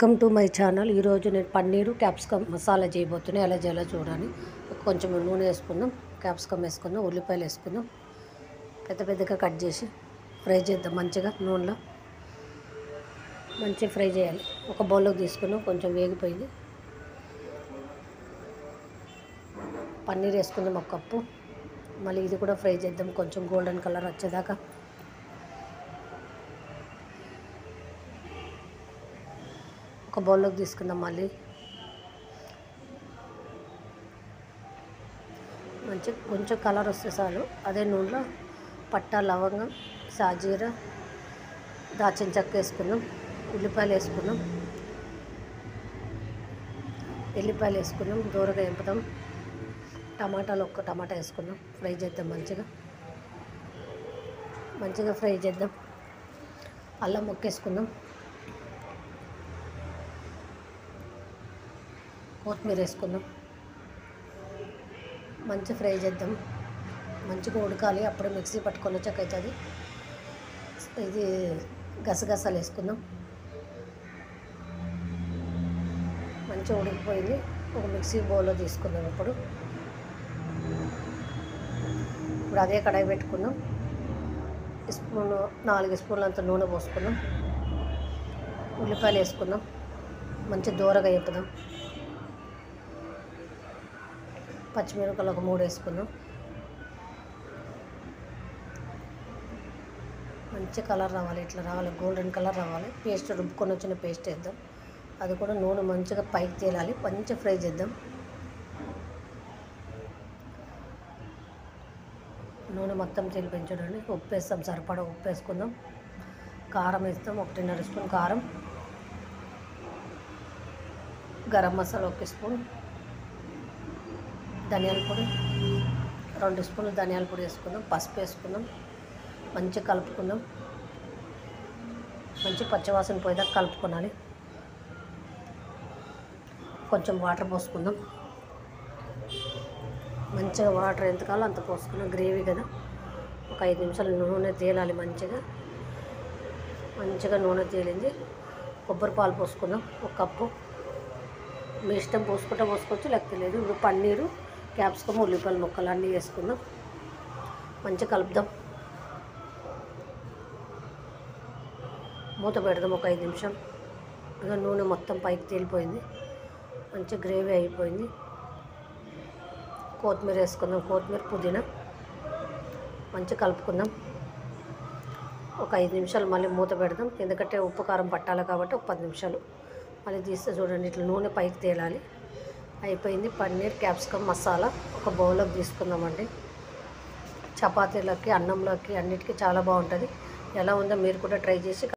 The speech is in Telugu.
Welcome to my channel. ఈరోజు నేను పన్నీరు క్యాప్సికమ్ మసాలా చేయబోతున్నాను. ఎలా చేయాలో చూడండి. కొంచెం నూనె వేసుకుందాం, క్యాప్సికమ్ వేసుకుందాం, ఉల్లిపాయలు వేసుకుందాం, పెద్ద పెద్దగా కట్ చేసి ఫ్రై చేద్దాం. మంచిగా నూనెలో మంచిగా ఫ్రై చేయాలి. ఒక బౌల్లోకి తీసుకున్నాం, కొంచెం వేగిపోయింది. పన్నీర్ వేసుకుందాం ఒక కప్పు. మళ్ళీ ఇది కూడా ఫ్రై చేద్దాం కొంచెం గోల్డెన్ కలర్ వచ్చేదాకా. ఒక బౌల్లోకి తీసుకుందాం. మళ్ళీ కొంచెం కలర్ వస్తే చాలు. అదే నూనెలో పట్టా, లవంగం, సాజీర, దాచిన చెక్క వేసుకుందాం. ఉల్లిపాయలు వేసుకుందాం, ఎల్లిపాయలు వేసుకుందాం, దూరగా వేపుదాం. టమాటాలు ఒక్క టమాటా వేసుకుందాం, ఫ్రై చేద్దాం. మంచిగా ఫ్రై చేద్దాం. అల్లం ముక్కేసుకుందాం, కొత్తిమీర వేసుకుందాం, మంచిగా ఫ్రై చేద్దాం. మంచిగా ఉడకాలి, అప్పుడు మిక్సీ పట్టుకొని వచ్చాక అవుతుంది. ఇది గసగసాలు వేసుకుందాం. మంచిగా ఉడికిపోయింది. ఒక మిక్సీ బౌల్లో తీసుకుందాం. ఇప్పుడు అదే కడాయి పెట్టుకుందాం. స్పూను 4 స్పూన్లంత నూనె పోసుకుందాం. ఉల్లిపాయలు వేసుకుందాం, మంచి దూరగా వేపుదాం. పచ్చిమిరపకాయలు ఒక 3 వేసుకుందాం. మంచి కలర్ రావాలి, ఇట్లా రావాలి, గోల్డెన్ కలర్ రావాలి. పేస్ట్ రుబ్బుకొని వచ్చిన పేస్ట్ వేద్దాం. అది కూడా నూనె మంచిగా పైకి తేలాలి. మంచిగా ఫ్రై చేద్దాం. నూనె మొత్తం తేలిపోయింది చూడండి. ఉప్పు వేస్తాం, సరిపడా ఉప్పు వేసుకుందాం. కారం వేస్తాం, 1.5 స్పూన్ కారం. గరం మసాలా 1 స్పూన్. ధనియాల పొడి 2 స్పూన్లు ధనియాల పొడి వేసుకుందాం. పసుపు వేసుకుందాం, మంచిగా కలుపుకుందాం. మంచి పచ్చివాసన పోయేదాకా కలుపుకోవాలి. కొంచెం వాటర్ పోసుకుందాం. మంచిగా వాటర్ ఎంత కావాలో అంత పోసుకున్నాం. గ్రేవీ కదా, ఒక 5 నిమిషాలు నూనె తేలాలి. మంచిగా నూనె తేలింది. కొబ్బరి పాలు పోసుకుందాం 1 కప్పు. మీ ఇష్టం, పోసుకోవచ్చు, లేకపోతే లేదు. ఇప్పుడు పన్నీరు, క్యాప్సికమ్, ఉల్లిపాయల ముక్కలు అన్నీ వేసుకుందాం. మంచిగా కలుపుదాం. మూత పెడదాం ఒక 5 నిమిషం. ఇక నూనె మొత్తం పైకి తేలిపోయింది. మంచి గ్రేవీ అయిపోయింది. కొత్తిమీర వేసుకుందాం, కొత్తిమీర, పుదీనా. మంచిగా కలుపుకుందాం. ఒక 5 నిమిషాలు మళ్ళీ మూత పెడదాం. ఎందుకంటే ఉప్పు కారం పట్టాలి కాబట్టి ఒక 10 నిమిషాలు. మళ్ళీ తీస్తే చూడండి, ఇట్లా నూనె పైకి తేలాలి. అయిపోయింది పన్నీర్ క్యాప్సికమ్ మసాలా. ఒక బౌల్లోకి తీసుకుందామండి. చపాతీలకి, అన్నంలోకి, అన్నిటికీ చాలా బాగుంటుంది. ఎలా ఉందో మీరు కూడా ట్రై చేసి